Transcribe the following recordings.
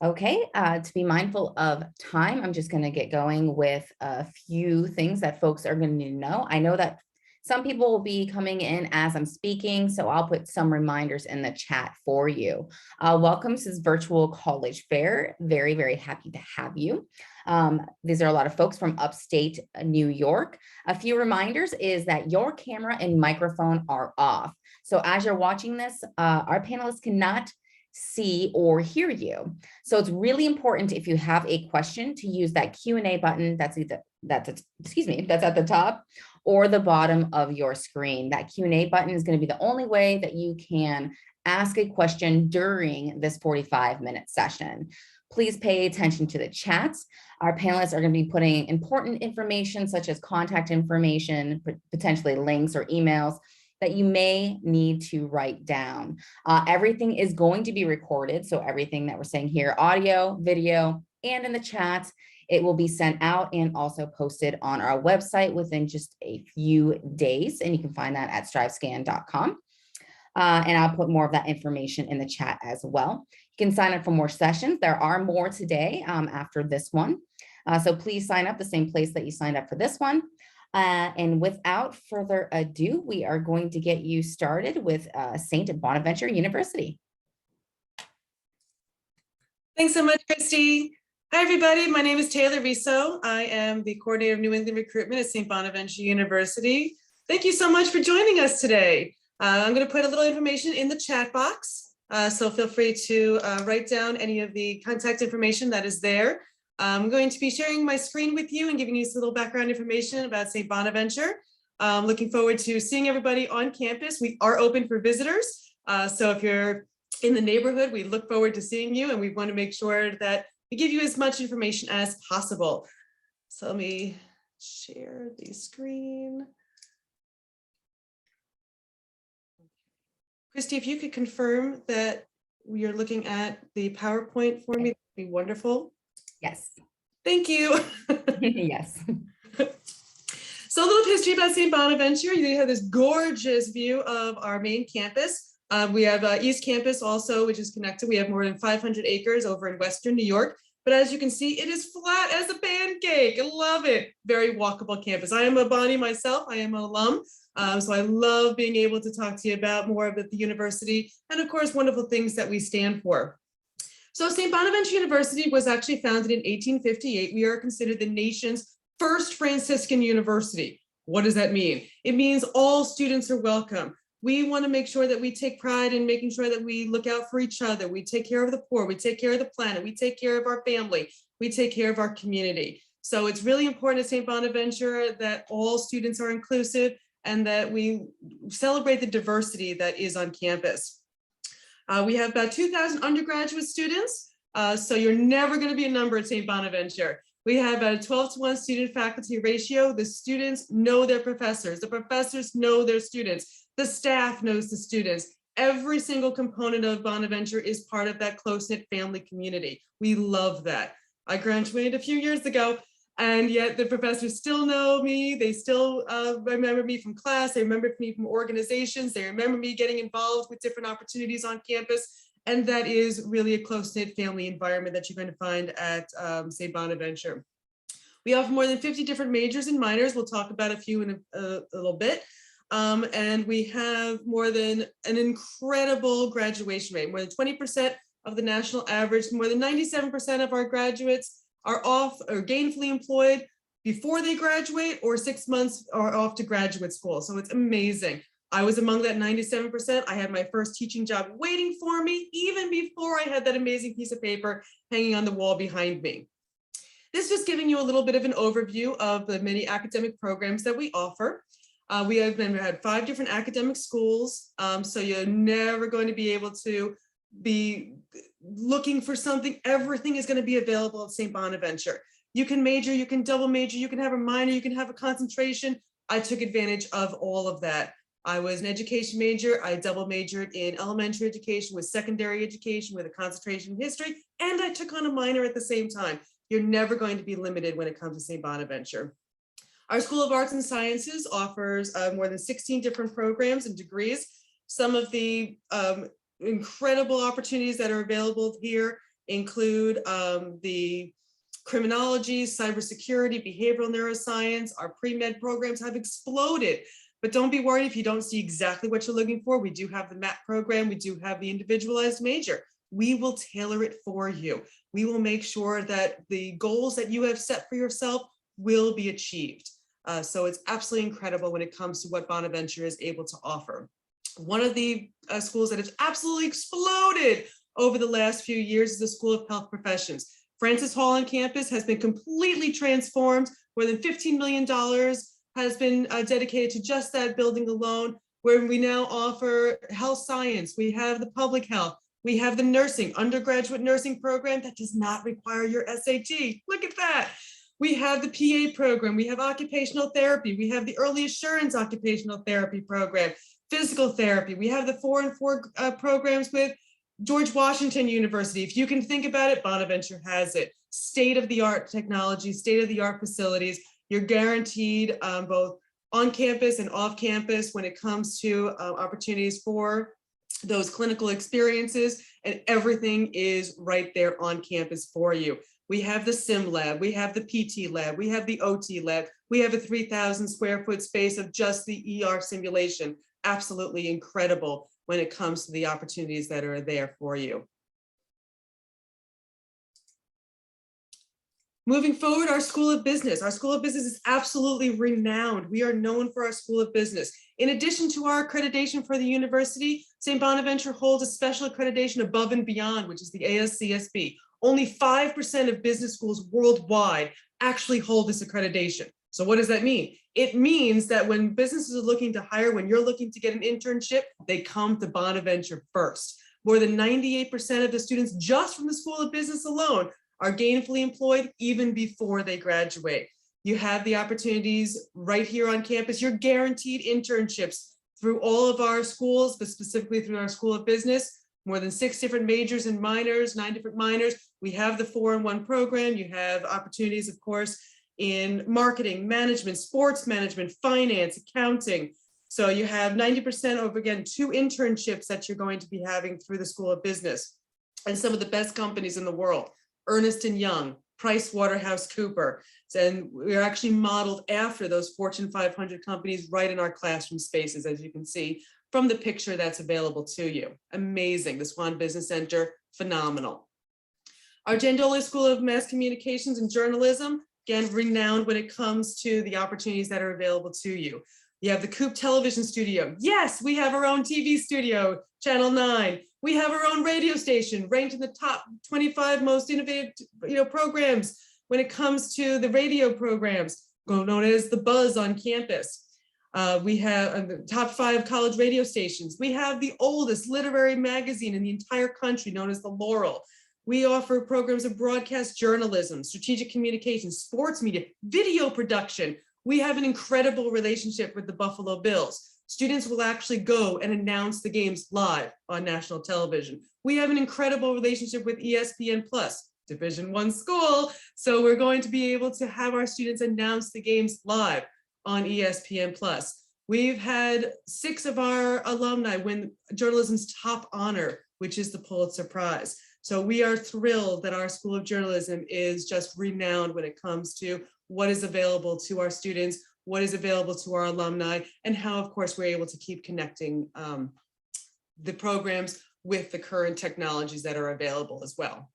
Okay, to be mindful of time, I'm just going to get going with a few things that folks are going to need to know. I know that some people will be coming in as I'm speaking, so I'll put some reminders in the chat for you. Welcome to this virtual college fair. Very, very happy to have you. These are a lot of folks from upstate New York. A few reminders is that your camera and microphone are off. So as you're watching this, our panelists cannot see or hear you. So it's really important if you have a question to use that Q&A button that's at the top or the bottom of your screen. That Q&A button is going to be the only way that you can ask a question during this 45-minute session. Please pay attention to the chats. Our panelists are going to be putting important information such as contact information, potentially links or emails that you may need to write down. Everything is going to be recorded. So everything that we're saying here, audio, video, and in the chat, it will be sent out and also posted on our website within just a few days. And you can find that at strivescan.com. And I'll put more of that information in the chat as well. You can sign up for more sessions. There are more today after this one. So please sign up the same place that you signed up for this one. And without further ado, we are going to get you started with St. Bonaventure University. Thanks so much, Christy. Hi, everybody. My name is Taylor Riso. I am the coordinator of New England recruitment at St. Bonaventure University. Thank you so much for joining us today. I'm going to put a little information in the chat box, so feel free to write down any of the contact information that is there. I'm going to be sharing my screen with you and giving you some little background information about St. Bonaventure. Looking forward to seeing everybody on campus. We are open for visitors. So if you're in the neighborhood, we look forward to seeing you, and we want to make sure that we give you as much information as possible. So let me share the screen. Christy, if you could confirm that we are looking at the PowerPoint for me, that'd be wonderful. Yes. Thank you. Yes. So a little history about St. Bonaventure. You have this gorgeous view of our main campus. We have East Campus also, which is connected. We have more than 500 acres over in Western New York. But as you can see, it is flat as a pancake. I love it. Very walkable campus. I am a Bonnie myself. I am an alum. So I love being able to talk to you about more about the university and, of course, wonderful things that we stand for. So St. Bonaventure University was actually founded in 1858. We are considered the nation's first Franciscan university. What does that mean? It means all students are welcome. We want to make sure that we take pride in making sure that we look out for each other. We take care of the poor. We take care of the planet. We take care of our family. We take care of our community. So it's really important at St. Bonaventure that all students are inclusive and that we celebrate the diversity that is on campus. We have about 2,000 undergraduate students, so you're never going to be a number at St. Bonaventure. We have a 12-to-1 student-faculty ratio. The students know their professors. The professors know their students. The staff knows the students. Every single component of Bonaventure is part of that close-knit family community. We love that. I graduated a few years ago, and yet the professors still know me. They still remember me from class. They remember me from organizations. They remember me getting involved with different opportunities on campus. And that is really a close-knit family environment that you're going to find at St. Bonaventure. We offer more than 50 different majors and minors. We'll talk about a few in a little bit. And we have more than an incredible graduation rate, more than 20% of the national average. More than 97% of our graduates are off or gainfully employed before they graduate, or 6 months are off to graduate school. So it's amazing. I was among that 97%. I had my first teaching job waiting for me even before I had that amazing piece of paper hanging on the wall behind me. This is just giving you a little bit of an overview of the many academic programs that we offer. We have had 5 different academic schools, so you're never going to be able to be looking for something. Everything is going to be available at St. Bonaventure. You can major, you can double major, you can have a minor, you can have a concentration. I took advantage of all of that. I was an education major. I double majored in elementary education with secondary education with a concentration in history, and I took on a minor at the same time. You're never going to be limited when it comes to St. Bonaventure. Our School of Arts and Sciences offers more than 16 different programs and degrees. Some of the incredible opportunities that are available here include the criminology, cybersecurity, behavioral neuroscience. Our pre-med programs have exploded. But don't be worried if you don't see exactly what you're looking for. We do have the MAP program. We do have the individualized major. We will tailor it for you. We will make sure that the goals that you have set for yourself will be achieved. So it's absolutely incredible when it comes to what Bonaventure is able to offer. One of the schools that has absolutely exploded over the last few years is the School of Health Professions. Francis Hall on campus has been completely transformed. More than $15 million has been dedicated to just that building alone, where we now offer health science. We have the public health. We have the nursing, undergraduate nursing program that does not require your SAT. Look at that. We have the PA program. We have occupational therapy. We have the early assurance occupational therapy program, physical therapy. We have the 4-in-4 programs with George Washington University. If you can think about it, Bonaventure has it. State-of-the-art technology, state-of-the-art facilities. You're guaranteed both on campus and off campus when it comes to opportunities for those clinical experiences, and everything is right there on campus for you. We have the sim lab, we have the PT lab, we have the OT lab, we have a 3,000 square foot space of just the ER simulation. Absolutely incredible when it comes to the opportunities that are there for you. Moving forward, our School of Business. Our School of Business is absolutely renowned. We are known for our School of Business. In addition to our accreditation for the university, St. Bonaventure holds a special accreditation above and beyond, which is the ASCSB. Only 5% of business schools worldwide actually hold this accreditation. So what does that mean? It means that when businesses are looking to hire, when you're looking to get an internship, they come to Bonaventure first. More than 98% of the students just from the School of Business alone are gainfully employed even before they graduate. You have the opportunities right here on campus. You're guaranteed internships through all of our schools, but specifically through our School of Business. More than 6 different majors and minors, 9 different minors. We have the 4-in-1 program. You have opportunities, of course, in marketing, management, sports management, finance, accounting. So you have 90% over, again, 2 internships that you're going to be having through the School of Business. And some of the best companies in the world, Ernst & Young, PricewaterhouseCoopers, and we're actually modeled after those Fortune 500 companies right in our classroom spaces, as you can see from the picture that's available to you. Amazing. The Swan Business Center, phenomenal. Our Jandola School of Mass Communications and Journalism, again, renowned when it comes to the opportunities that are available to you. You have the Coop Television Studio. Yes, we have our own TV studio, Channel 9. We have our own radio station, ranked in the top 25 most innovative, programs when it comes to the radio programs, known as the Buzz on campus. We have the top 5 college radio stations. We have the oldest literary magazine in the entire country, known as the Laurel. We offer programs of broadcast journalism, strategic communications, sports media, video production. We have an incredible relationship with the Buffalo Bills. Students will actually go and announce the games live on national television. We have an incredible relationship with ESPN Plus, Division I school. So we're going to be able to have our students announce the games live on ESPN Plus. We've had 6 of our alumni win journalism's top honor, which is the Pulitzer Prize. So we are thrilled that our School of Journalism is just renowned when it comes to what is available to our students, what is available to our alumni, and how, of course, we're able to keep connecting the programs with the current technologies that are available as well.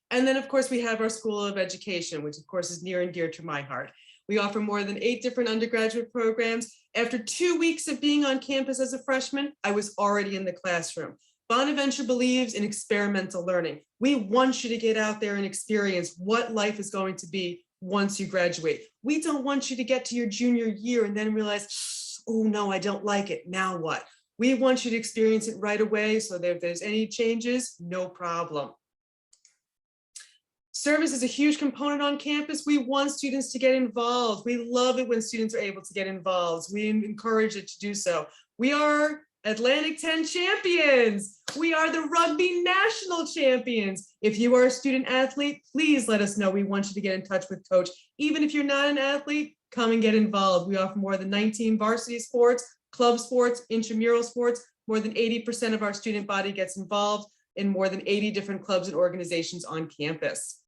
And then, of course, we have our School of Education, which, of course, is near and dear to my heart. We offer more than 8 different undergraduate programs. After 2 weeks of being on campus as a freshman, I was already in the classroom. Bonaventure believes in experimental learning. We want you to get out there and experience what life is going to be once you graduate. We don't want you to get to your junior year and then realize, oh no, I don't like it, now what? We want you to experience it right away, so that if there's any changes, no problem. Service is a huge component on campus. We want students to get involved. We love it when students are able to get involved. We encourage it to do so. We are Atlantic 10 champions. We are the rugby national champions. If you are a student athlete, please let us know. We want you to get in touch with coach. Even if you're not an athlete, come and get involved. We offer more than 19 varsity sports, club sports, intramural sports. More than 80% of our student body gets involved. in more than 80 different clubs and organizations on campus.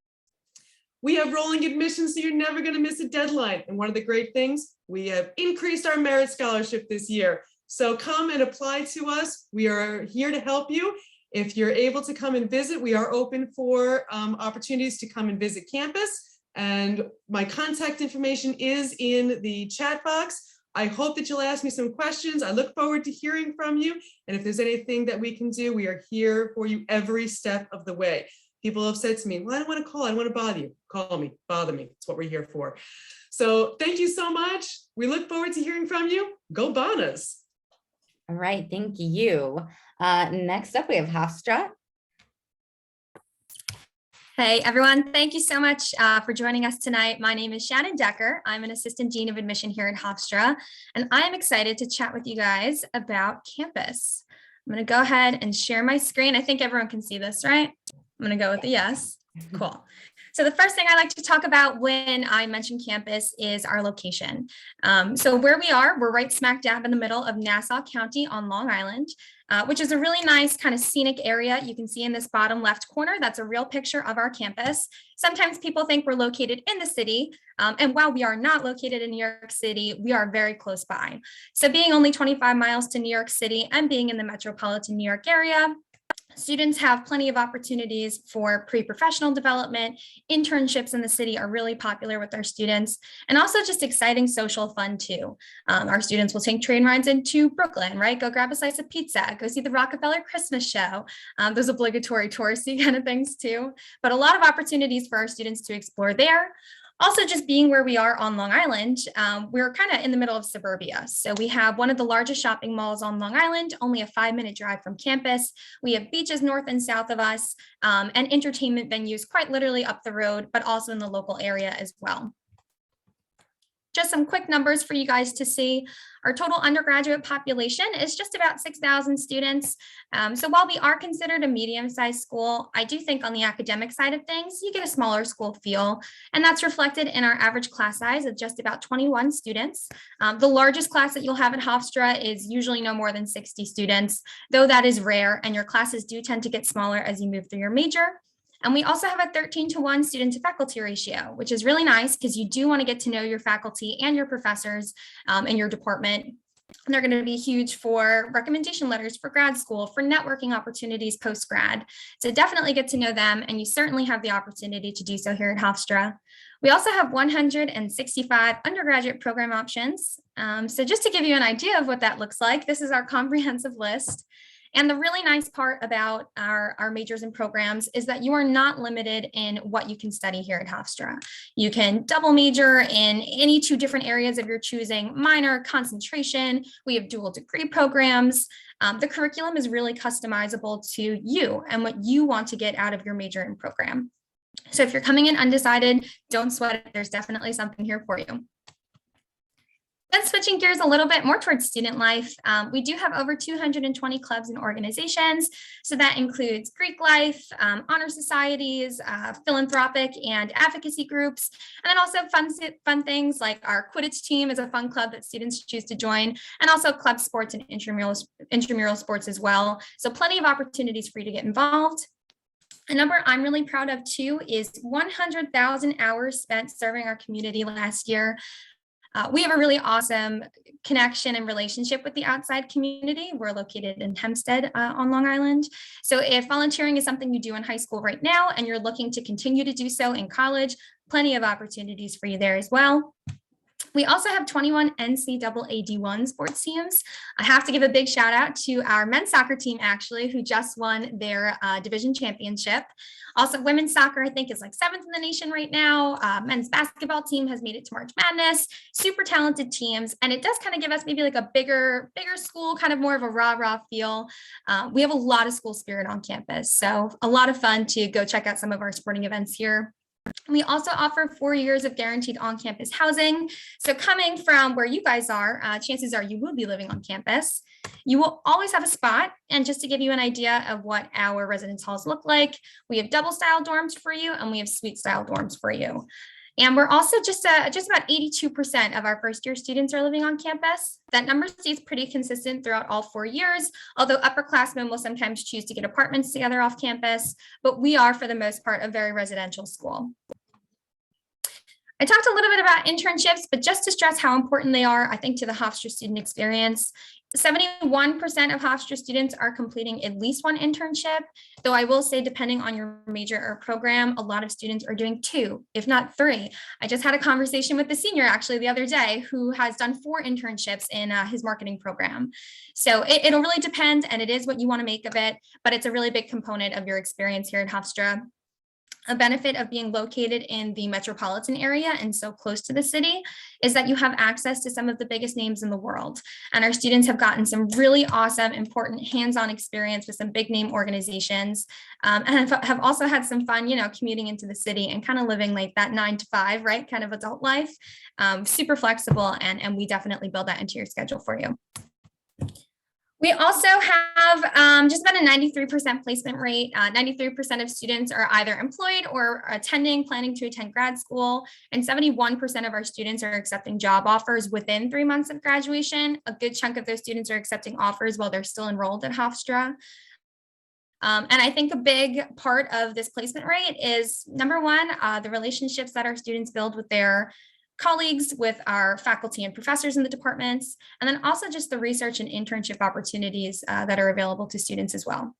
We have rolling admissions, so you're never going to miss a deadline. And one of the great things, we have increased our merit scholarship this year. So come and apply to us. We are here to help you. If you're able to come and visit, we are open for opportunities to come and visit campus. And my contact information is in the chat box. I hope that you'll ask me some questions. I look forward to hearing from you. And if there's anything that we can do, we are here for you every step of the way. People have said to me, well, I don't want to call, I don't want to bother you. Call me, bother me. That's what we're here for. So thank you so much. We look forward to hearing from you. Go Bonas. All right, thank you. Next up, we have Hofstra. Hey everyone, thank you so much for joining us tonight. My name is Shannon Decker. I'm an Assistant Dean of Admission here at Hofstra, and I'm excited to chat with you guys about campus. I'm going to go ahead and share my screen. I think everyone can see this, right? I'm going to go with a yes. Cool. So the first thing I like to talk about when I mention campus is our location. So where we are, we're right smack dab in the middle of Nassau County on Long Island, which is a really nice kind of scenic area. You can see in this bottom left corner, that's a real picture of our campus. Sometimes people think we're located in the city. And while we are not located in New York City, we are very close by. So being only 25 miles to New York City and being in the metropolitan New York area, students have plenty of opportunities for pre-professional development. Internships in the city are really popular with our students, and also just exciting social fun too. Our students will take train rides into Brooklyn, right? Go grab a slice of pizza, go see the Rockefeller Christmas show. Those obligatory touristy kind of things too, but a lot of opportunities for our students to explore there. Also, just being where we are on Long Island, we're kind of in the middle of suburbia. So we have one of the largest shopping malls on Long Island, only a 5-minute drive from campus. We have beaches north and south of us, and entertainment venues quite literally up the road, but also in the local area as well. Just some quick numbers for you guys to see. Our total undergraduate population is just about 6,000 students. So while we are considered a medium-sized school, I do think on the academic side of things, you get a smaller school feel, and that's reflected in our average class size of just about 21 students. The largest class that you'll have at Hofstra is usually no more than 60 students, though that is rare, and your classes do tend to get smaller as you move through your major. And we also have a 13-to-1 student to faculty ratio, which is really nice because you do want to get to know your faculty and your professors in your department. And they're going to be huge for recommendation letters for grad school, for networking opportunities post-grad. So definitely get to know them, and you certainly have the opportunity to do so here at Hofstra. We also have 165 undergraduate program options. So just to give you an idea of what that looks like, this is our comprehensive list. And the really nice part about our majors and programs is that you are not limited in what you can study here at Hofstra. You can double major in any 2 different areas of your choosing, minor, concentration. We have dual degree programs. The curriculum is really customizable to you and what you want to get out of your major and program. So if you're coming in undecided, don't sweat it. There's definitely something here for you. Then switching gears a little bit more towards student life, we do have over 220 clubs and organizations. So that includes Greek life, honor societies, philanthropic and advocacy groups, and then also fun things like our Quidditch team is a fun club that students choose to join, and also club sports and intramural sports as well. So plenty of opportunities for you to get involved. A number I'm really proud of too is 100,000 hours spent serving our community last year. We have a really awesome connection and relationship with the outside community. We're located in Hempstead on Long Island. So if volunteering is something you do in high school right now and you're looking to continue to do so in college, plenty of opportunities for you there as well. We also have 21 NCAA D1 sports teams. I have to give a big shout out to our men's soccer team, actually, who just won their division championship. Also, women's soccer, I think, is like 7th in the nation right now. Men's basketball team has made it to March Madness. Super talented teams. And it does kind of give us maybe like a bigger school, kind of more of a rah-rah feel. We have a lot of school spirit on campus. So a lot of fun to go check out some of our sporting events here. We also offer 4 years of guaranteed on-campus housing. So coming from where you guys are, chances are you will be living on campus. You will always have a spot. And just to give you an idea of what our residence halls look like, we have double style dorms for you and we have suite style dorms for you. And we're also just about 82% of our first year students are living on campus. That number stays pretty consistent throughout all 4 years, although upperclassmen will sometimes choose to get apartments together off campus, but we are, for the most part, a very residential school. I talked a little bit about internships, but just to stress how important they are, I think, to the Hofstra student experience. 71% of Hofstra students are completing at least one internship, though I will say, depending on your major or program, a lot of students are doing 2, if not 3. I just had a conversation with the senior actually the other day who has done 4 internships in his marketing program. So it'll really depend, and it is what you want to make of it, but it's a really big component of your experience here at Hofstra. A benefit of being located in the metropolitan area and so close to the city is that you have access to some of the biggest names in the world. And our students have gotten some really awesome, important hands-on experience with some big name organizations, and have also had some fun, commuting into the city and kind of living like that 9 to 5, right? Kind of adult life, super flexible. And we definitely build that into your schedule for you. We also have just about a 93% placement rate. 93% of students are either employed or planning to attend grad school, and 71% of our students are accepting job offers within 3 months of graduation. A good chunk of those students are accepting offers while they're still enrolled at Hofstra. And I think a big part of this placement rate is, number one, the relationships that our students build with their colleagues, with our faculty and professors in the departments, and then also just the research and internship opportunities that are available to students as well.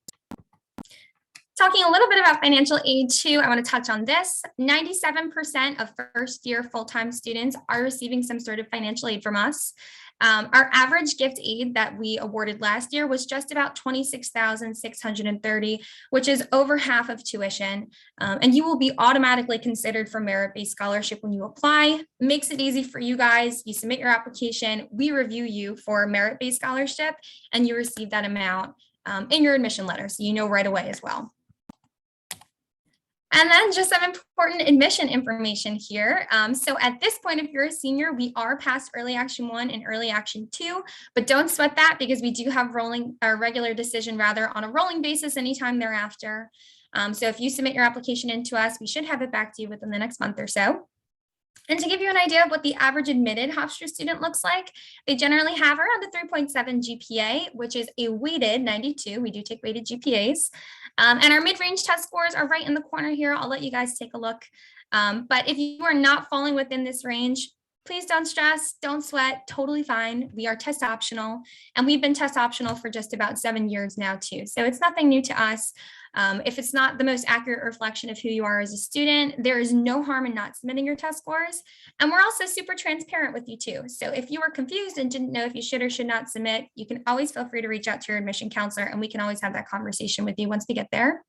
Talking a little bit about financial aid too, I want to touch on this. 97% of first year full-time students are receiving some sort of financial aid from us. Our average gift aid that we awarded last year was just about $26,630, which is over half of tuition. And you will be automatically considered for merit-based scholarship when you apply. Makes it easy for you guys. You submit your application, we review you for merit-based scholarship, and you receive that amount in your admission letter, so you know right away as well. And then just some important admission information here. So at this point, if you're a senior, we are past early action 1 and early action 2, but don't sweat that because we do have regular decision on a rolling basis anytime thereafter. So if you submit your application into us, we should have it back to you within the next month or so. And to give you an idea of what the average admitted Hofstra student looks like, they generally have around a 3.7 GPA, which is a weighted 92. We do take weighted GPAs. And our mid-range test scores are right in the corner here. I'll let you guys take a look. But if you are not falling within this range, please don't stress, don't sweat, totally fine. We are test optional, and we've been test optional for just about 7 years now too. So it's nothing new to us. If it's not the most accurate reflection of who you are as a student, there is no harm in not submitting your test scores. And we're also super transparent with you too. So if you were confused and didn't know if you should or should not submit, you can always feel free to reach out to your admission counselor, and we can always have that conversation with you once we get there.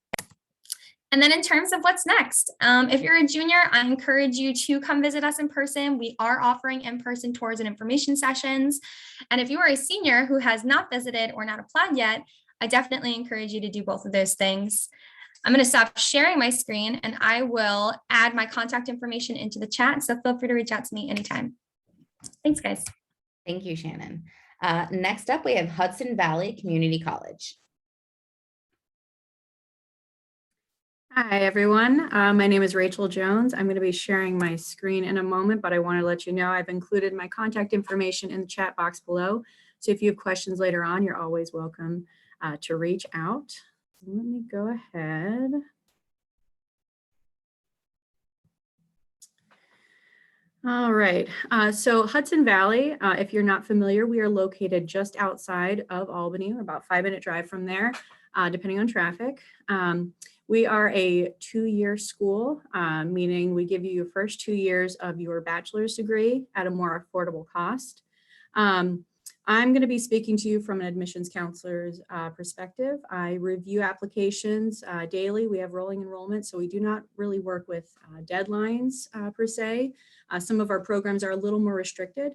And then in terms of what's next, if you're a junior, I encourage you to come visit us in person. We are offering in-person tours and information sessions. And if you are a senior who has not visited or not applied yet, I definitely encourage you to do both of those things. I'm going to stop sharing my screen, and I will add my contact information into the chat. So feel free to reach out to me anytime. Thanks, guys. Thank you, Shannon. Next up, we have Hudson Valley Community College. Hi, everyone. My name is Rachel Jones. I'm going to be sharing my screen in a moment, but I want to let you know I've included my contact information in the chat box below. So if you have questions later on, you're always welcome to reach out. Let me go ahead. All right, so Hudson Valley, if you're not familiar, we are located just outside of Albany, about a 5-minute drive from there, depending on traffic. We are a 2-year school, meaning we give you your first 2 years of your bachelor's degree at a more affordable cost. I'm going to be speaking to you from an admissions counselor's perspective. I review applications daily. We have rolling enrollment, so we do not really work with deadlines per se. Some of our programs are a little more restricted,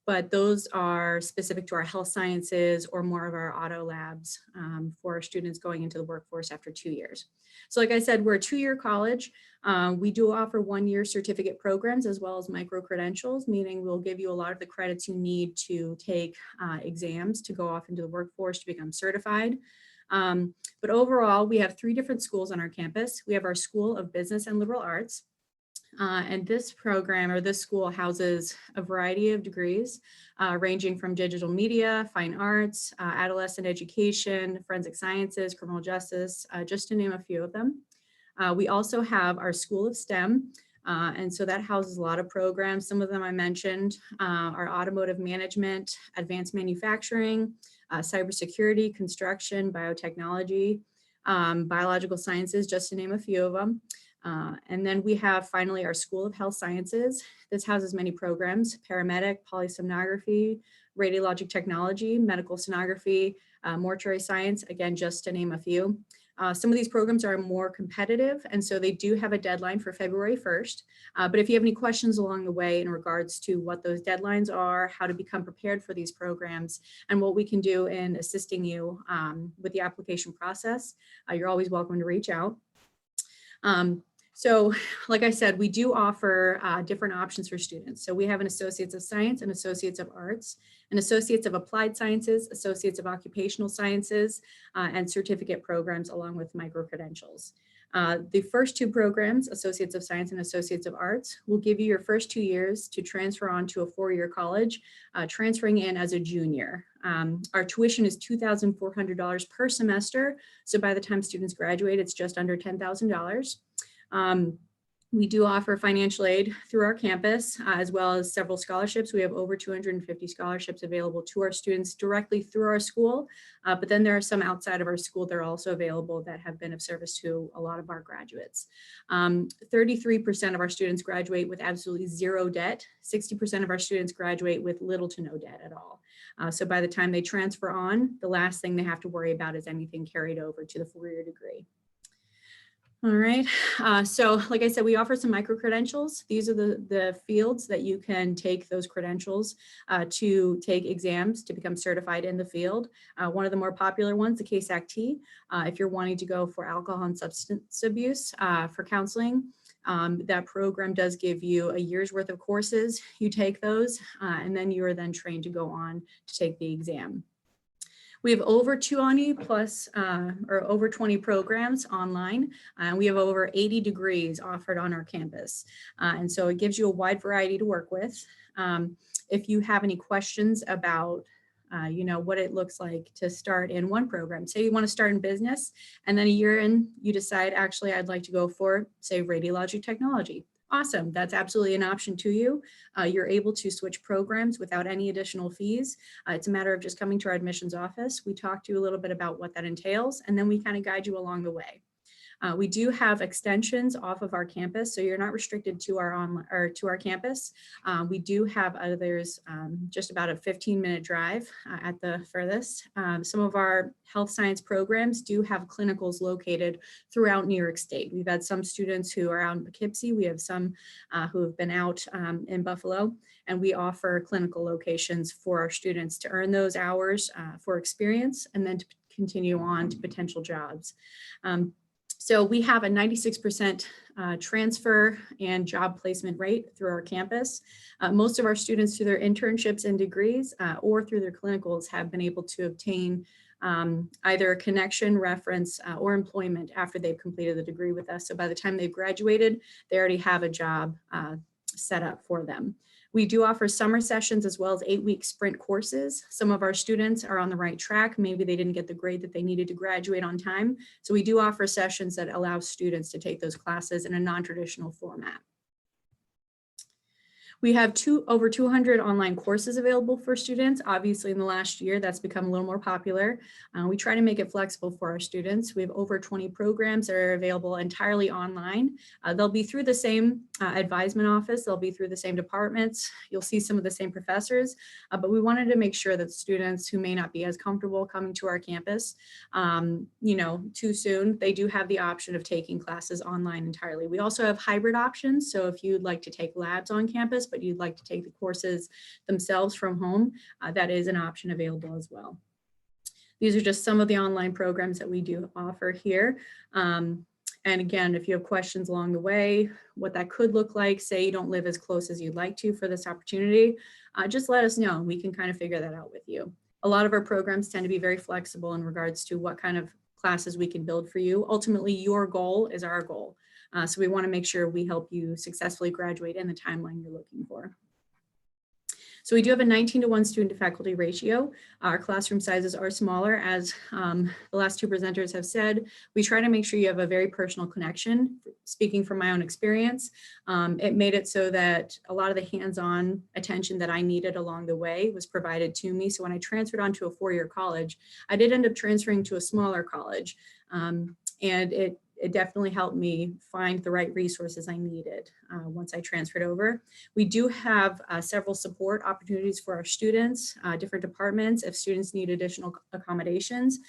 but those are specific to our health sciences or more of our auto labs for our students going into the workforce after 2 years. So like I said, we're a 2-year college. We do offer 1-year certificate programs as well as micro-credentials, meaning we'll give you a lot of the credits you need to take exams to go off into the workforce to become certified. But overall, we have 3 different schools on our campus. We have our School of Business and Liberal Arts. And this program or this school houses a variety of degrees ranging from digital media, fine arts, adolescent education, forensic sciences, criminal justice, just to name a few of them. We also have our School of STEM. And so that houses a lot of programs. Some of them I mentioned are automotive management, advanced manufacturing, cybersecurity, construction, biotechnology, biological sciences, just to name a few of them. And then we have finally our School of Health Sciences. This houses many programs: paramedic, polysomnography, radiologic technology, medical sonography, mortuary science, again, just to name a few. Some of these programs are more competitive, and so they do have a deadline for February 1st. But if you have any questions along the way in regards to what those deadlines are, how to become prepared for these programs, and what we can do in assisting you with the application process, you're always welcome to reach out. So like I said, we do offer different options for students. So we have an Associates of Science and Associates of Arts, an Associates of Applied Sciences, Associates of Occupational Sciences, and certificate programs along with micro-credentials. The first two programs, Associates of Science and Associates of Arts, will give you your first 2 years to transfer on to a 4-year college, transferring in as a junior. Our tuition is $2,400 per semester. So by the time students graduate, it's just under $10,000. We do offer financial aid through our campus, as well as several scholarships. We have over 250 scholarships available to our students directly through our school. But then there are some outside of our school that are also available that have been of service to a lot of our graduates. 33% of our students graduate with absolutely zero debt. 60% of our students graduate with little to no debt at all. So by the time they transfer on, the last thing they have to worry about is anything carried over to the 4-year degree. All right, so like I said, we offer some micro-credentials. These are the fields that you can take those credentials to take exams to become certified in the field. One of the more popular ones, the CASDA, if you're wanting to go for alcohol and substance abuse for counseling, that program does give you a year's worth of courses. You take those and then you are then trained to go on to take the exam. We have over 20 plus or over 20 programs online. We have over 80 degrees offered on our campus. And so it gives you a wide variety to work with. If you have any questions about what it looks like to start in one program, say you want to start in business, and then a year in, you decide, actually, I'd like to go for, say, radiologic technology. Awesome, that's absolutely an option to you. You're able to switch programs without any additional fees. It's a matter of just coming to our admissions office. We talk to you a little bit about what that entails, and then we kind of guide you along the way. We do have extensions off of our campus, so you're not restricted to our to our campus. We do have others just about a 15-minute drive at the furthest. Some of our health science programs do have clinicals located throughout New York State. We've had some students who are out in Poughkeepsie. We have some who have been out in Buffalo, and we offer clinical locations for our students to earn those hours for experience and then to continue on to potential jobs. So we have a 96% transfer and job placement rate through our campus. Most of our students through their internships and degrees or through their clinicals have been able to obtain either a connection, reference, or employment after they've completed the degree with us. So by the time they've graduated, they already have a job set up for them. We do offer summer sessions as well as 8-week sprint courses. Some of our students are on the right track. Maybe they didn't get the grade that they needed to graduate on time. So we do offer sessions that allow students to take those classes in a non-traditional format. We have over 200 online courses available for students. Obviously, in the last year, that's become a little more popular. We try to make it flexible for our students. We have over 20 programs that are available entirely online. They'll be through the same advisement office. They'll be through the same departments. You'll see some of the same professors, but we wanted to make sure that students who may not be as comfortable coming to our campus, too soon, they do have the option of taking classes online entirely. We also have hybrid options. So if you'd like to take labs on campus, but you'd like to take the courses themselves from home, that is an option available as well. These are just some of the online programs that we do offer here. And again, if you have questions along the way, what that could look like, say you don't live as close as you'd like to for this opportunity, just let us know. We can kind of figure that out with you. A lot of our programs tend to be very flexible in regards to what kind of classes we can build for you. Ultimately, your goal is our goal. So we want to make sure we help you successfully graduate in the timeline you're looking for. So we do have a 19-to-1 student to faculty ratio. Our classroom sizes are smaller, as the last two presenters have said. We try to make sure you have a very personal connection. Speaking from my own experience, it made it so that a lot of the hands-on attention that I needed along the way was provided to me. So when I transferred onto a four-year college, I did end up transferring to a smaller college, and it definitely helped me find the right resources I needed once I transferred over. We do have several support opportunities for our students, different departments. If students need additional accommodations,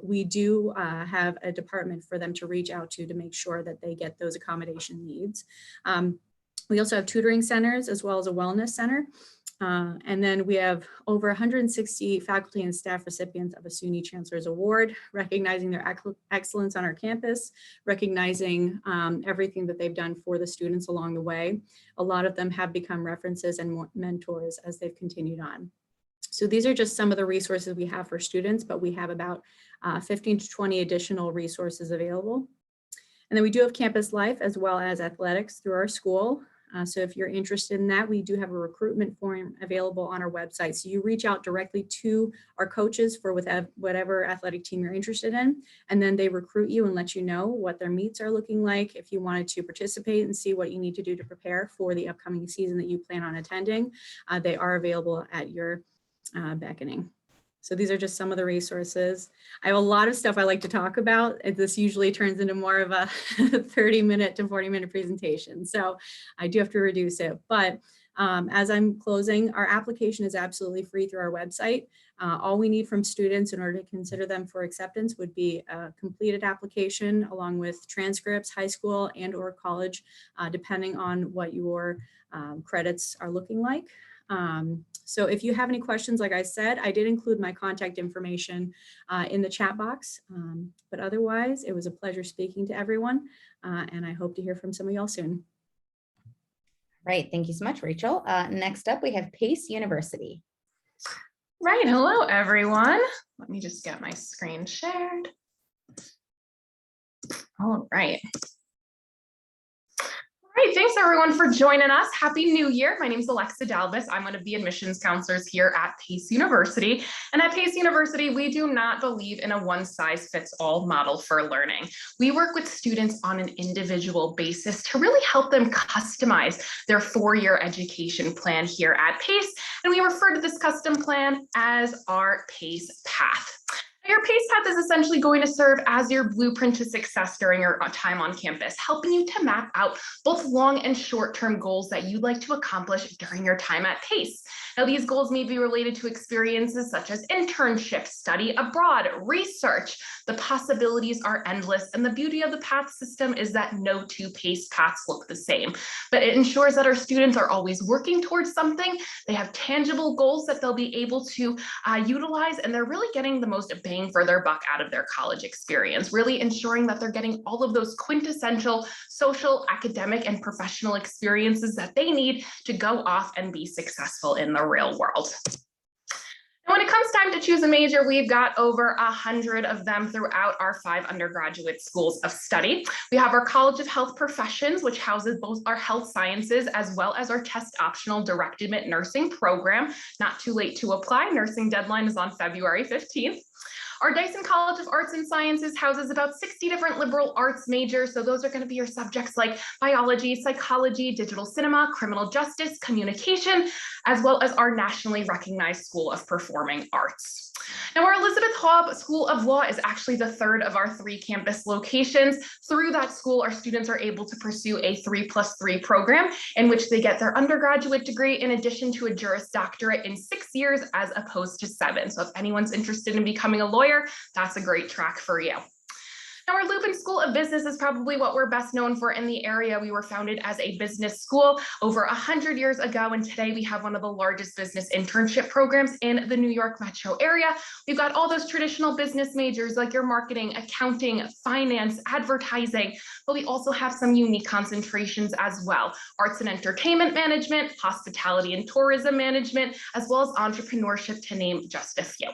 we do have a department for them to reach out to make sure that they get those accommodation needs. We also have tutoring centers as well as a wellness center. And then we have over 160 faculty and staff recipients of a SUNY Chancellor's Award, recognizing their excellence on our campus, recognizing everything that they've done for the students along the way. A lot of them have become references and mentors as they've continued on. So these are just some of the resources we have for students, but we have about 15 to 20 additional resources available. And then we do have campus life as well as athletics through our school. So if you're interested in that, we do have a recruitment form available on our website. So you reach out directly to our coaches for whatever athletic team you're interested in, and then they recruit you and let you know what their meets are looking like. If you wanted to participate and see what you need to do to prepare for the upcoming season that you plan on attending, they are available at your beckoning. So these are just some of the resources. I have a lot of stuff I like to talk about. This usually turns into more of a 30-minute to 40-minute presentation. So I do have to reduce it. But as I'm closing, our application is absolutely free through our website. All we need from students in order to consider them for acceptance would be a completed application along with transcripts, high school and or college, depending on what your credits are looking like. So if you have any questions, like I said, I did include my contact information in the chat box, but otherwise it was a pleasure speaking to everyone, and I hope to hear from some of y'all soon. Right, thank you so much, Rachel. Next up, we have Pace University. Right, hello everyone. Let me just get my screen shared. All right. Great, thanks everyone for joining us. Happy New Year. My name is Alexa Dalvis. I'm one of the admissions counselors here at Pace University. And at Pace University, we do not believe in a one-size-fits-all model for learning. We work with students on an individual basis to really help them customize their four-year education plan here at Pace. And we refer to this custom plan as our Pace Path. Your PACE path is essentially going to serve as your blueprint to success during your time on campus, helping you to map out both long and short-term goals that you'd like to accomplish during your time at PACE. Now, these goals may be related to experiences such as internships, study abroad, research. The possibilities are endless, and the beauty of the path system is that no two PACE paths look the same, but it ensures that our students are always working towards something. They have tangible goals that they'll be able to utilize, and they're really getting the most bang for their buck out of their college experience, really ensuring that they're getting all of those quintessential social, academic, and professional experiences that they need to go off and be successful in the real world. And when it comes time to choose a major, we've got over 100 of them throughout our 5 undergraduate schools of study. We have our College of Health Professions, which houses both our health sciences as well as our test optional direct admit nursing program. Not too late to apply. Nursing deadline is on February 15th. Our Dyson College of Arts and Sciences houses about 60 different liberal arts majors. So those are going to be your subjects like biology, psychology, digital cinema, criminal justice, communication, as well as our nationally recognized School of Performing Arts. Now, our Elizabeth Hobb School of Law is actually the 3rd of our 3 campus locations. Through that school, our students are able to pursue a 3+3 program in which they get their undergraduate degree in addition to a Juris Doctorate in 6 years as opposed to 7. So if anyone's interested in becoming a lawyer, that's a great track for you. Now, our Lupin School of Business is probably what we're best known for in the area. We were founded as a business school over 100 years ago, and today we have one of the largest business internship programs in the New York metro area. We've got all those traditional business majors like your marketing, accounting, finance, advertising, but we also have some unique concentrations as well. Arts and entertainment management, hospitality and tourism management, as well as entrepreneurship, to name just a few.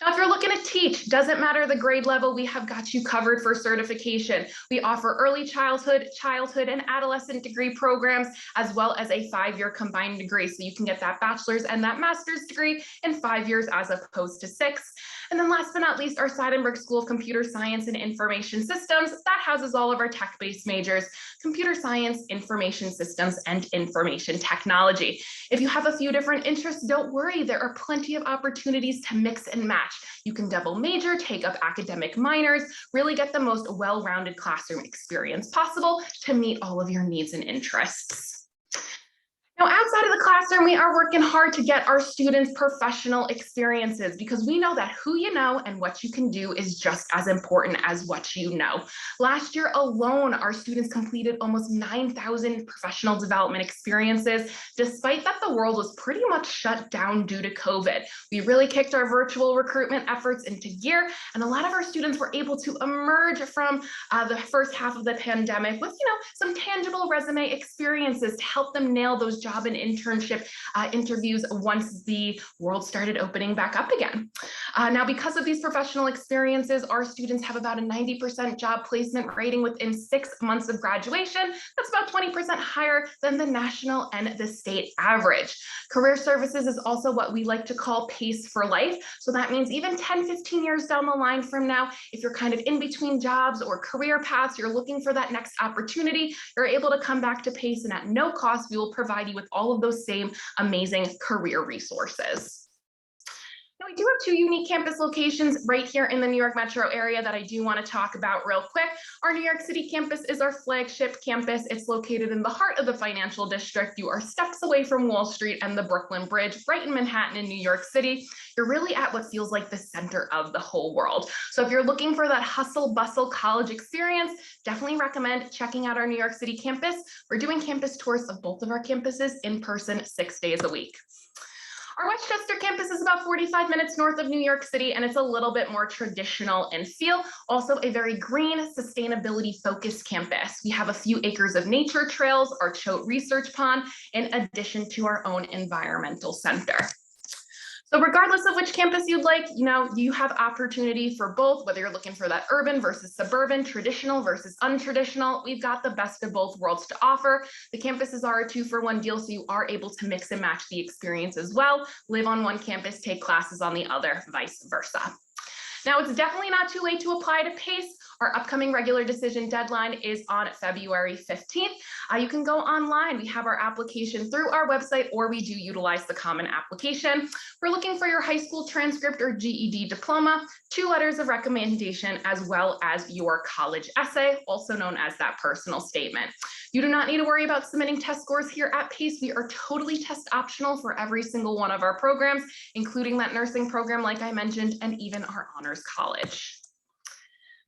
Now, if you're looking to teach, doesn't matter the grade level, we have got you covered for certification. We offer early childhood, and adolescent degree programs, as well as a 5-year combined degree. So you can get that bachelor's and that master's degree in 5 years as opposed to 6. And then last but not least, our Seidenberg School of Computer Science and Information Systems, that houses all of our tech-based majors, computer science, information systems, and information technology. If you have a few different interests, don't worry, there are plenty of opportunities to mix and match. You can double major, take up academic minors, really get the most well-rounded classroom experience possible to meet all of your needs and interests. Now, outside of the classroom, we are working hard to get our students professional experiences because we know that who you know and what you can do is just as important as what you know. Last year alone, our students completed almost 9,000 professional development experiences, despite that the world was pretty much shut down due to COVID. We really kicked our virtual recruitment efforts into gear, and a lot of our students were able to emerge from the first half of the pandemic with, some tangible resume experiences to help them nail those job and internship interviews once the world started opening back up again. Now, because of these professional experiences, our students have about a 90% job placement rating within 6 months of graduation. That's about 20% higher than the national and the state average. Career services is also what we like to call PACE for life. So that means even 10, 15 years down the line from now, if you're kind of in between jobs or career paths, you're looking for that next opportunity, you're able to come back to PACE, and at no cost, we will provide you with all of those same amazing career resources. Now, we do have 2 unique campus locations right here in the New York metro area that I do want to talk about real quick. Our New York City campus is our flagship campus. It's located in the heart of the financial district. You are steps away from Wall Street and the Brooklyn Bridge, right in Manhattan in New York City. You're really at what feels like the center of the whole world. So if you're looking for that hustle bustle college experience, definitely recommend checking out our New York City campus. We're doing campus tours of both of our campuses in person 6 days a week. Our Westchester campus is about 45 minutes north of New York City, and it's a little bit more traditional in feel. Also a very green, sustainability-focused campus. We have a few acres of nature trails, our Choate Research Pond, in addition to our own environmental center. So regardless of which campus you'd like, you have opportunity for both, whether you're looking for that urban versus suburban, traditional versus untraditional. We've got the best of both worlds to offer. The campuses are a 2-for-1 deal, so you are able to mix and match the experience as well. Live on one campus, take classes on the other, vice versa. Now, it's definitely not too late to apply to PACE. Our upcoming regular decision deadline is on February 15th. You can go online. We have our application through our website, or we do utilize the common application. We're looking for your high school transcript or GED diploma, 2 letters of recommendation, as well as your college essay, also known as that personal statement. You do not need to worry about submitting test scores here at PACE. We are totally test optional for every single one of our programs, including that nursing program, like I mentioned, and even our honors college.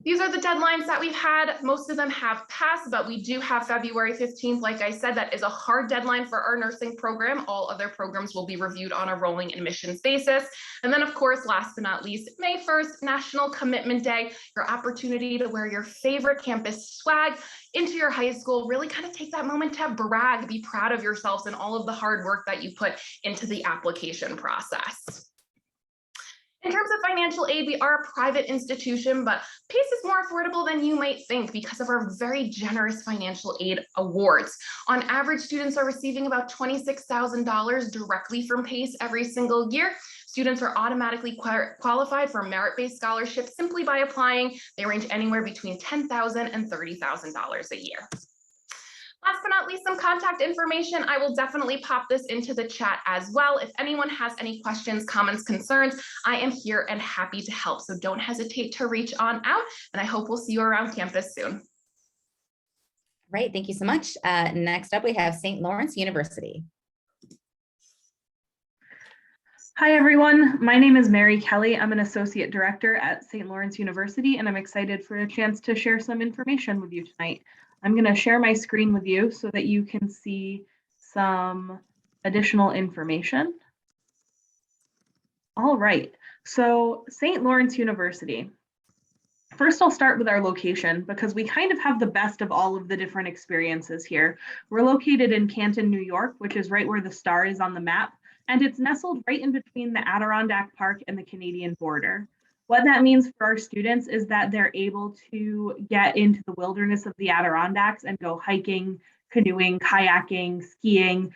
These are the deadlines that we've had. Most of them have passed, but we do have February 15th. Like I said, that is a hard deadline for our nursing program. All other programs will be reviewed on a rolling admissions basis. And then, of course, last but not least, May 1st, National Commitment Day, your opportunity to wear your favorite campus swag into your high school. Really kind of take that moment to brag, be proud of yourselves and all of the hard work that you put into the application process. In terms of financial aid, we are a private institution, but PACE is more affordable than you might think because of our very generous financial aid awards. On average, students are receiving about $26,000 directly from PACE every single year. Students are automatically qualified for merit-based scholarships simply by applying. They range anywhere between $10,000 and $30,000 a year. Last but not least, some contact information. I will definitely pop this into the chat as well. If anyone has any questions, comments, concerns, I am here and happy to help. So don't hesitate to reach on out, and I hope we'll see you around campus soon. Right, thank you so much. Next up, we have St. Lawrence University. Hi, everyone. My name is Mary Kelly. I'm an associate director at St. Lawrence University, and I'm excited for a chance to share some information with you tonight. I'm going to share my screen with you so that you can see some additional information. All right, so St. Lawrence University. First, I'll start with our location because we kind of have the best of all of the different experiences here. We're located in Canton, New York, which is right where the star is on the map. and it's nestled right in between the Adirondack Park and the Canadian border. What that means for our students is that they're able to get into the wilderness of the Adirondacks and go hiking, canoeing, kayaking, skiing,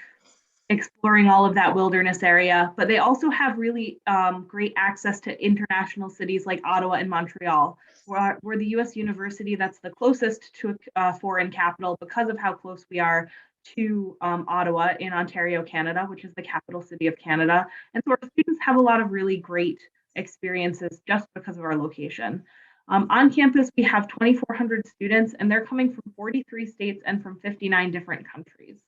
exploring all of that wilderness area. But they also have really great access to international cities like Ottawa and Montreal. We're the US university that's the closest to a foreign capital because of how close we are to Ottawa in Ontario, Canada, which is the capital city of Canada. And so our students have a lot of really great experiences just because of our location. On campus, we have 2,400 students, and they're coming from 43 states and from 59 different countries.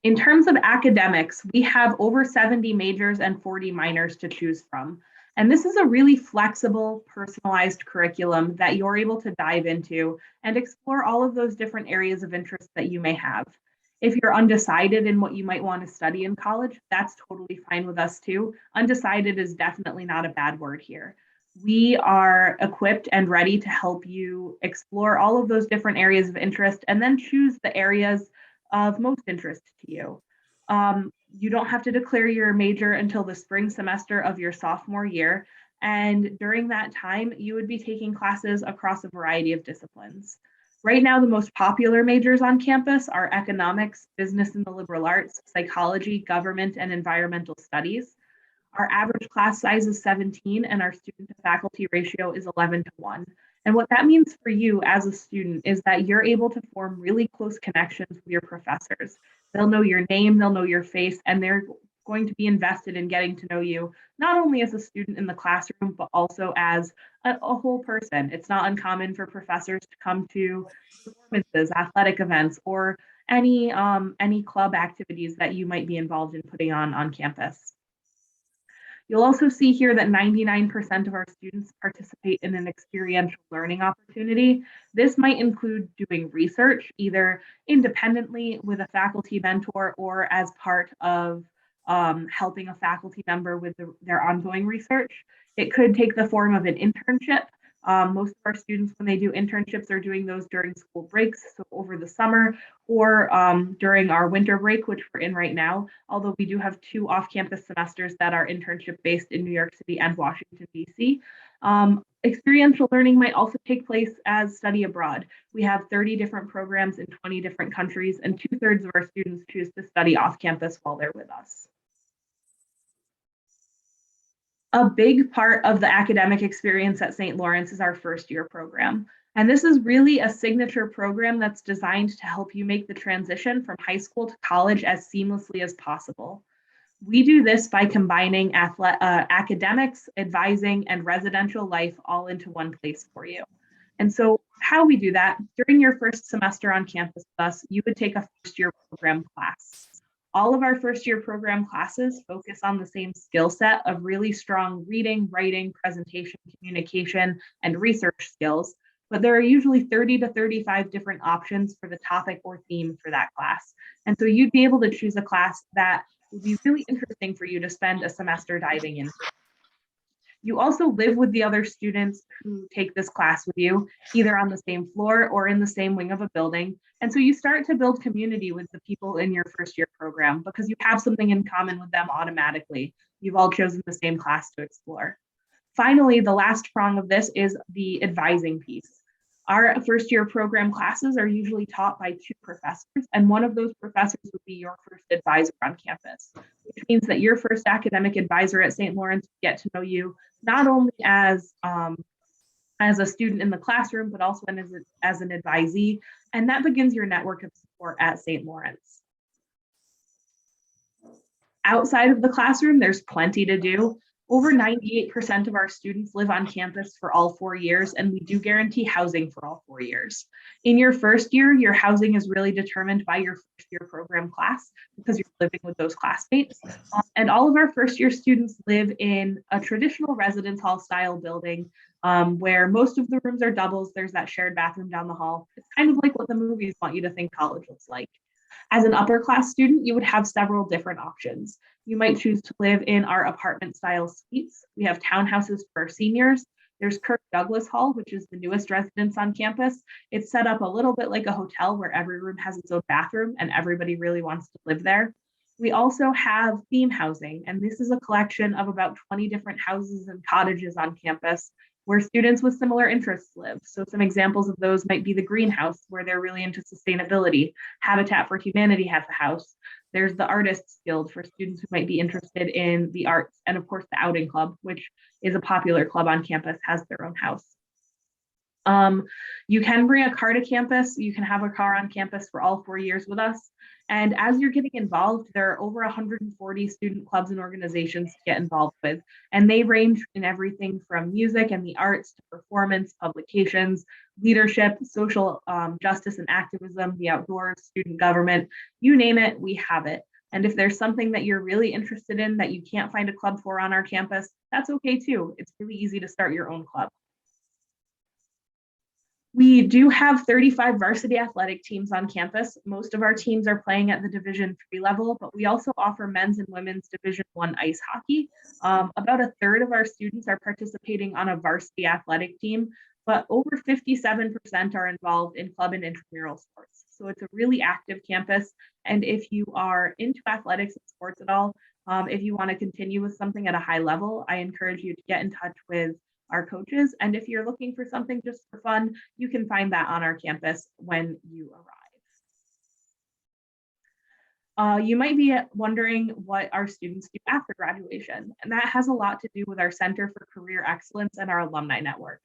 In terms of academics, we have over 70 majors and 40 minors to choose from. And this is a really flexible, personalized curriculum that you're able to dive into and explore all of those different areas of interest that you may have. If you're undecided in what you might want to study in college, that's totally fine with us too. Undecided is definitely not a bad word here. We are equipped and ready to help you explore all of those different areas of interest and then choose the areas of most interest to you. You don't have to declare your major until the spring semester of your sophomore year. And during that time, you would be taking classes across a variety of disciplines. Right now, the most popular majors on campus are economics, business and the liberal arts, psychology, government, and environmental studies. Our average class size is 17, and our student to faculty ratio is 11:1. And what that means for you as a student is that you're able to form really close connections with your professors. They'll know your name, they'll know your face, and they're going to be invested in getting to know you, not only as a student in the classroom, but also as a whole person. It's not uncommon for professors to come to performances, athletic events, or any club activities that you might be involved in putting on campus. You'll also see here that 99% of our students participate in an experiential learning opportunity. This might include doing research, either independently with a faculty mentor or as part of helping a faculty member with their ongoing research. It could take the form of an internship. Most of our students, when they do internships, are doing those during school breaks, so over the summer, or during our winter break, which we're in right now, although we do have 2 off-campus semesters that are internship-based in New York City and Washington, D.C. Experiential learning might also take place as study abroad. We have 30 different programs in 20 different countries, and 2/3 of our students choose to study off-campus while they're with us. A big part of the academic experience at St. Lawrence is our first year program. And this is really a signature program that's designed to help you make the transition from high school to college as seamlessly as possible. We do this by combining academics, advising, and residential life all into one place for you. And so how we do that, during your first semester on campus with us, you would take a first year program class. All of our first year program classes focus on the same skill set of really strong reading, writing, presentation, communication, and research skills, but there are usually 30 to 35 different options for the topic or theme for that class. And so you'd be able to choose a class that would be really interesting for you to spend a semester diving into. You also live with the other students who take this class with you, either on the same floor or in the same wing of a building. And so you start to build community with the people in your first year program because you have something in common with them automatically. You've all chosen the same class to explore. Finally, the last prong of this is the advising piece. Our first year program classes are usually taught by 2 professors, and one of those professors would be your first advisor on campus, which means that your first academic advisor at St. Lawrence will get to know you not only as a student in the classroom, but also as an advisee, and that begins your network of support at St. Lawrence. Outside of the classroom, there's plenty to do. Over 98% of our students live on campus for all 4 years, and we do guarantee housing for all 4 years. In your first year, your housing is really determined by your first year program class because you're living with those classmates. And all of our first year students live in a traditional residence hall style building where most of the rooms are doubles. There's that shared bathroom down the hall. It's kind of like what the movies want you to think college looks like. As an upper class student, you would have several different options. You might choose to live in our apartment style suites. We have townhouses for our seniors. There's Kirk Douglas Hall, which is the newest residence on campus. It's set up a little bit like a hotel where every room has its own bathroom and everybody really wants to live there. We also have theme housing, and this is a collection of about 20 different houses and cottages on campus where students with similar interests live. So some examples of those might be the greenhouse, where they're really into sustainability. Habitat for Humanity has a house. There's the Artists Guild for students who might be interested in the arts. And of course, the Outing Club, which is a popular club on campus, has their own house. You can bring a car to campus. You can have a car on campus for all 4 years with us. And as you're getting involved, there are over 140 student clubs and organizations to get involved with. And they range in everything from music and the arts to performance, publications, leadership, social justice and activism, the outdoors, student government, you name it, we have it. And if there's something that you're really interested in that you can't find a club for on our campus, that's okay too. It's really easy to start your own club. We do have 35 varsity athletic teams on campus. Most of our teams are playing at the Division III level, but we also offer men's and women's Division I ice hockey. About a third of our students are participating on a varsity athletic team, but over 57% are involved in club and intramural sports. So it's a really active campus. And if you are into athletics and sports at all, if you want to continue with something at a high level, I encourage you to get in touch with our coaches. And if you're looking for something just for fun, you can find that on our campus when you arrive. You might be wondering what our students do after graduation, and that has a lot to do with our Center for Career Excellence and our alumni network.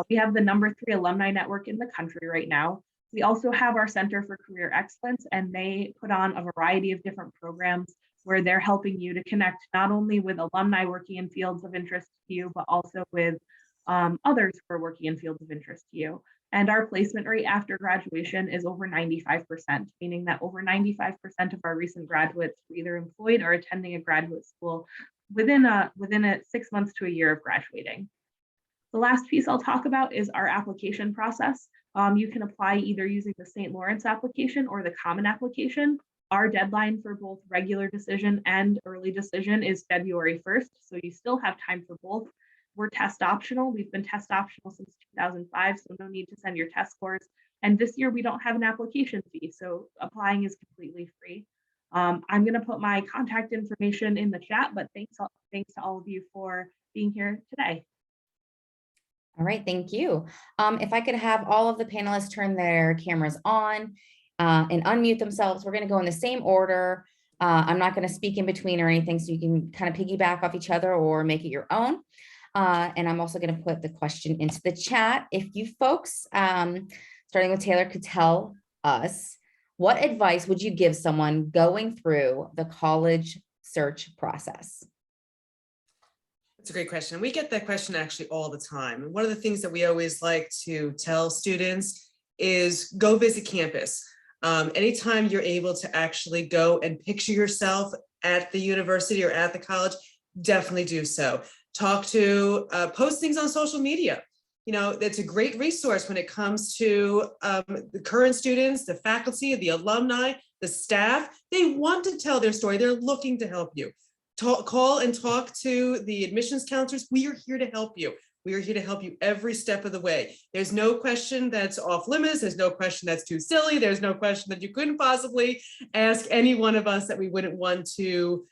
We have the #3 alumni network in the country right now. We also have our Center for Career Excellence, and they put on a variety of different programs where they're helping you to connect not only with alumni working in fields of interest to you, but also with others who are working in fields of interest to you. And our placement rate after graduation is over 95%, meaning that over 95% of our recent graduates were either employed or attending a graduate school within a 6 months to a year of graduating. The last piece I'll talk about is our application process. You can apply either using the St. Lawrence application or the Common application. Our deadline for both regular decision and early decision is February 1st, so you still have time for both. We're test optional. We've been test optional since 2005, so no need to send your test scores. And this year we don't have an application fee, so applying is completely free. I'm going to put my contact information in the chat, but thanks to all of you for being here today. All right, thank you. If I could have all of the panelists turn their cameras on and unmute themselves. We're going to go in the same order. I'm not going to speak in between or anything, so you can kind of piggyback off each other or make it your own. And I'm also going to put the question into the chat. If you folks, starting with Taylor, could tell us, what advice would you give someone going through the college search process? That's a great question. We get that question actually all the time. And one of the things that we always like to tell students is go visit campus. Anytime you're able to actually go and picture yourself at the university or at the college, definitely do so. Talk to, post things on social media. You know, it's a great resource when it comes to the current students, the faculty, the alumni, the staff. They want to tell their story. They're looking to help you. Call and talk to the admissions counselors. We are here to help you. We are here to help you every step of the way. There's no question that's off limits. There's no question that's too silly. There's no question that you couldn't possibly ask any one of us that we wouldn't want to,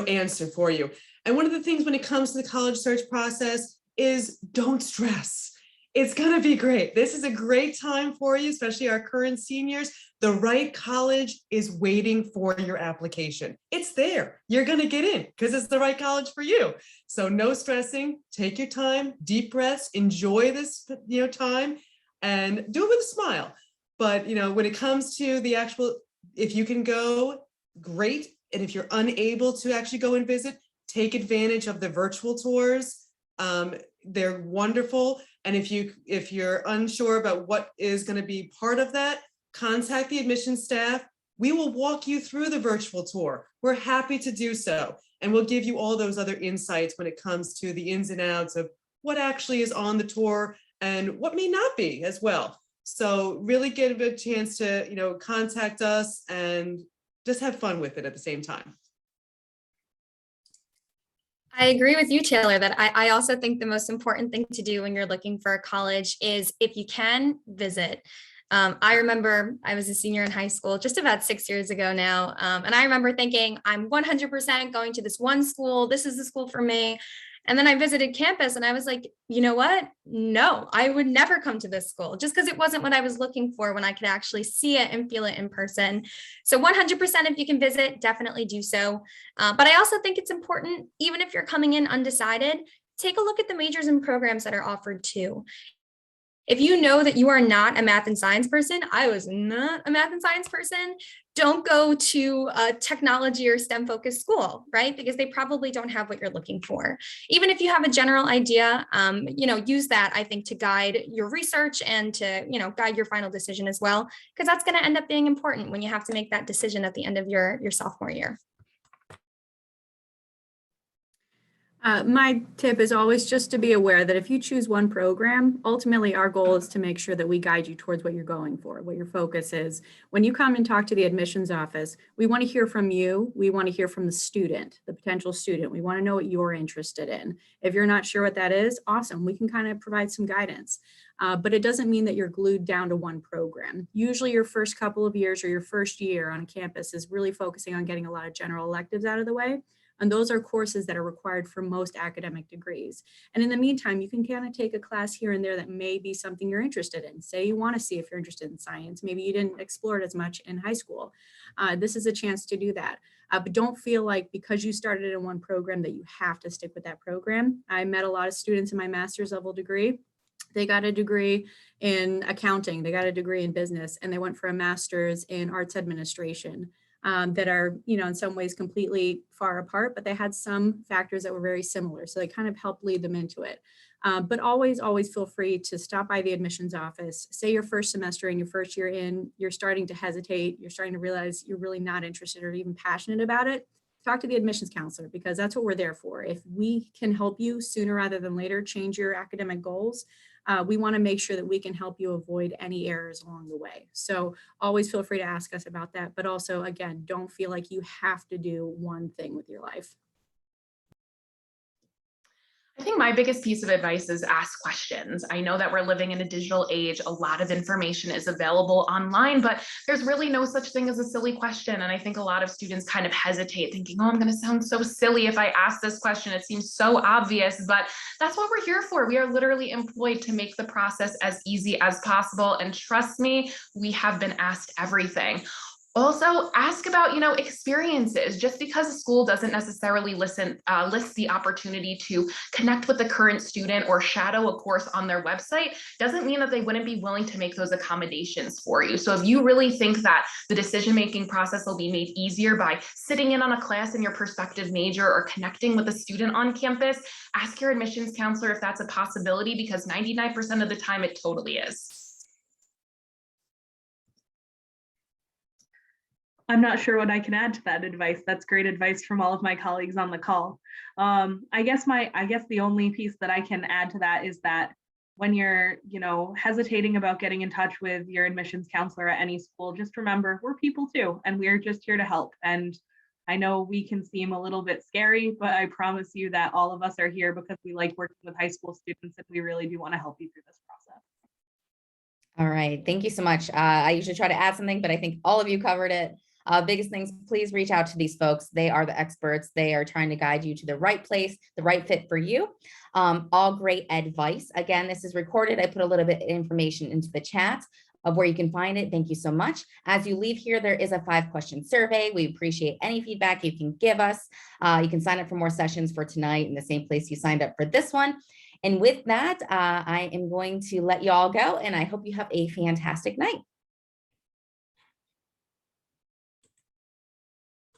answer for you. And one of the things when it comes to the college search process is don't stress. It's going to be great. This is a great time for you, especially our current seniors. The right college is waiting for your application. It's there. You're going to get in because it's the right college for you. So no stressing. Take your time, deep breaths, enjoy this, time, and do it with a smile. But, when it comes to the actual, if you can go, great. And if you're unable to actually go and visit, take advantage of the virtual tours. They're wonderful. And if you're unsure about what is going to be part of that, contact the admissions staff. We will walk you through the virtual tour. We're happy to do so. And we'll give you all those other insights when it comes to the ins and outs of what actually is on the tour and what may not be as well. So really get a chance to, contact us and just have fun with it at the same time. I agree with you, Taylor, that I also think the most important thing to do when you're looking for a college is, if you can, visit. I remember I was a senior in high school just about 6 years ago now. And I remember thinking, I'm 100% going to this one school. This is the school for me. And then I visited campus and I was like, you know what? No, I would never come to this school just because it wasn't what I was looking for when I could actually see it and feel it in person. So 100% if you can visit, definitely do so. But I also think it's important, even if you're coming in undecided, take a look at the majors and programs that are offered too. If you know that you are not a math and science person, I was not a math and science person, don't go to a technology or STEM focused school, right? Because they probably don't have what you're looking for. Even if you have a general idea, use that, I think, to guide your research and to, guide your final decision as well, because that's going to end up being important when you have to make that decision at the end of your sophomore year. My tip is always just to be aware that if you choose one program, ultimately our goal is to make sure that we guide you towards what you're going for, what your focus is. When you come and talk to the admissions office, we want to hear from you. We want to hear from the student, the potential student. We want to know what you're interested in. If you're not sure what that is, awesome. We can kind of provide some guidance. But it doesn't mean that you're glued down to one program. Usually your first couple of years or your first year on campus is really focusing on getting a lot of general electives out of the way. And those are courses that are required for most academic degrees. And in the meantime, you can kind of take a class here and there that may be something you're interested in. Say you want to see if you're interested in science. Maybe you didn't explore it as much in high school. This is a chance to do that. But don't feel like because you started in one program that you have to stick with that program. I met a lot of students in my master's level degree. They got a degree in accounting, they got a degree in business, and they went for a master's in arts administration. That are, in some ways completely far apart, but they had some factors that were very similar. So they kind of helped lead them into it. But always feel free to stop by the admissions office. Say your first semester and your first year in, you're starting to hesitate. You're starting to realize you're really not interested or even passionate about it. Talk to the admissions counselor, because that's what we're there for. If we can help you sooner rather than later change your academic goals, we want to make sure that we can help you avoid any errors along the way. So always feel free to ask us about that. But also, again, don't feel like you have to do one thing with your life. I think my biggest piece of advice is ask questions. I know that we're living in a digital age. A lot of information is available online, but there's really no such thing as a silly question. And I think a lot of students kind of hesitate thinking, oh, I'm going to sound so silly if I ask this question. It seems so obvious, but that's what we're here for. We are literally employed to make the process as easy as possible. And trust me, we have been asked everything. Also, ask about, experiences. Just because a school doesn't necessarily list the opportunity to connect with the current student or shadow a course on their website doesn't mean that they wouldn't be willing to make those accommodations for you. So if you really think that the decision-making process will be made easier by sitting in on a class in your prospective major or connecting with a student on campus, ask your admissions counselor if that's a possibility, because 99% of the time it totally is. I'm not sure what I can add to that advice. That's great advice from all of my colleagues on the call. I guess the only piece that I can add to that is that when you're, hesitating about getting in touch with your admissions counselor at any school, just remember we're people too, and we're just here to help. And I know we can seem a little bit scary, but I promise you that all of us are here because we like working with high school students, and we really do want to help you through this process. All right. Thank you so much. I usually try to add something, but I think all of you covered it. Biggest things, please reach out to these folks. They are the experts. They are trying to guide you to the right place, the right fit for you. All great advice. Again, this is recorded. I put a little bit of information into the chat of where you can find it. Thank you so much. As you leave here, there is a 5-question survey. We appreciate any feedback you can give us. You can sign up for more sessions for tonight in the same place you signed up for this one. And with that, I am going to let you all go, and I hope you have a fantastic night.